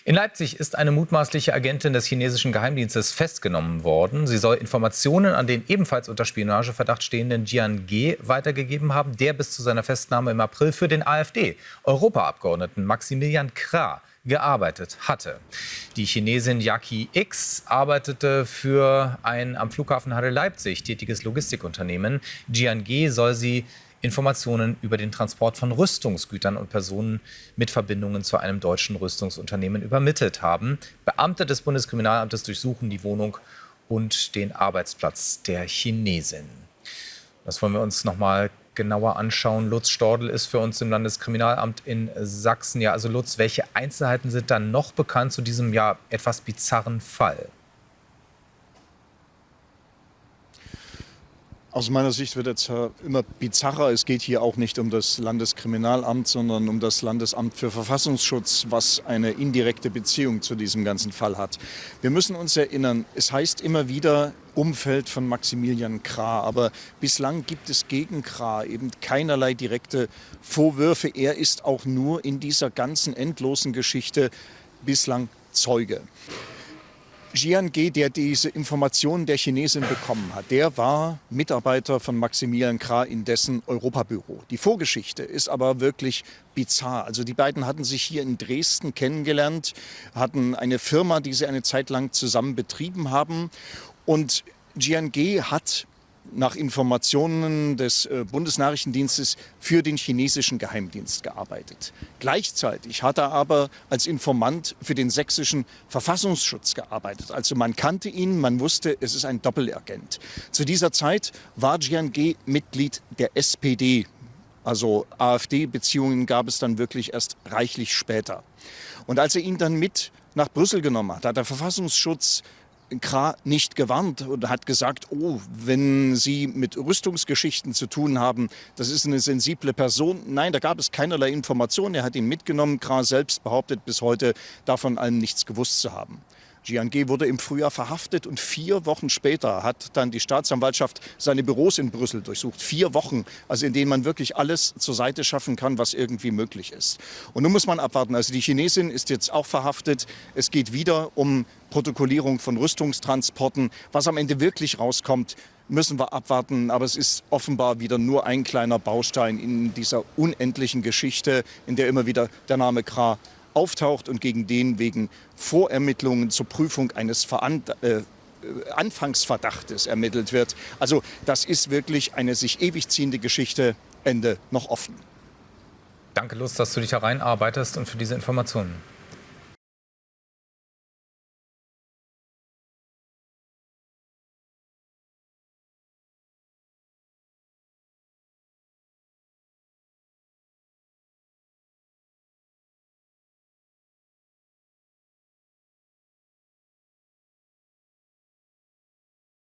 In Leipzig ist eine mutmaßliche Agentin des chinesischen Geheimdienstes festgenommen worden. Sie soll Informationen an den ebenfalls unter Spionageverdacht stehenden Jian Ge weitergegeben haben, der bis zu seiner Festnahme im April für den AfD-Europaabgeordneten Maximilian Krah gearbeitet hatte. Die Chinesin Yaqi X arbeitete für ein am Flughafen Halle-Leipzig tätiges Logistikunternehmen. Jian Ge soll sie Informationen über den Transport von Rüstungsgütern und Personen mit Verbindungen zu einem deutschen Rüstungsunternehmen übermittelt haben. Beamte des Bundeskriminalamtes durchsuchen die Wohnung und den Arbeitsplatz der Chinesin. Das wollen wir uns noch mal genauer anschauen. Lutz Stordel ist für uns im Landeskriminalamt in Sachsen. Ja, also Lutz, welche Einzelheiten sind dann noch bekannt zu diesem ja etwas bizarren Fall? Aus meiner Sicht wird jetzt immer bizarrer. Es geht hier auch nicht um das Landeskriminalamt, sondern um das Landesamt für Verfassungsschutz, was eine indirekte Beziehung zu diesem ganzen Fall hat. Wir müssen uns erinnern, es heißt immer wieder Umfeld von Maximilian Krah, aber bislang gibt es gegen Krah eben keinerlei direkte Vorwürfe. Er ist auch nur in dieser ganzen endlosen Geschichte bislang Zeuge. Jian Ge, der diese Informationen der Chinesin bekommen hat, der war Mitarbeiter von Maximilian Krah in dessen Europabüro. Die Vorgeschichte ist aber wirklich bizarr. Also die beiden hatten sich hier in Dresden kennengelernt, hatten eine Firma, die sie eine Zeit lang zusammen betrieben haben. Und Jian Ge hat nach Informationen des Bundesnachrichtendienstes für den chinesischen Geheimdienst gearbeitet. Gleichzeitig hat er aber als Informant für den sächsischen Verfassungsschutz gearbeitet. Also man kannte ihn, man wusste, es ist ein Doppelagent. Zu dieser Zeit war Jian Ge Mitglied der SPD. Also AfD-Beziehungen gab es dann wirklich erst reichlich später. Und als er ihn dann mit nach Brüssel genommen hat, hat der Verfassungsschutz Krah nicht gewarnt und hat gesagt, oh, wenn Sie mit Rüstungsgeschichten zu tun haben, das ist eine sensible Person. Nein, da gab es keinerlei Informationen. Er hat ihn mitgenommen. Krah selbst behauptet bis heute, davon allem nichts gewusst zu haben. Jian Ge wurde im Frühjahr verhaftet und 4 Wochen später hat dann die Staatsanwaltschaft seine Büros in Brüssel durchsucht. 4 Wochen, also in denen man wirklich alles zur Seite schaffen kann, was irgendwie möglich ist. Und nun muss man abwarten. Also die Chinesin ist jetzt auch verhaftet. Es geht wieder um Protokollierung von Rüstungstransporten. Was am Ende wirklich rauskommt, müssen wir abwarten. Aber es ist offenbar wieder nur ein kleiner Baustein in dieser unendlichen Geschichte, in der immer wieder der Name Krah auftaucht und gegen den wegen Vorermittlungen zur Prüfung eines Anfangsverdachtes ermittelt wird. Also das ist wirklich eine sich ewig ziehende Geschichte, Ende noch offen. Danke, Lutz, dass du dich hereinarbeitest und für diese Informationen.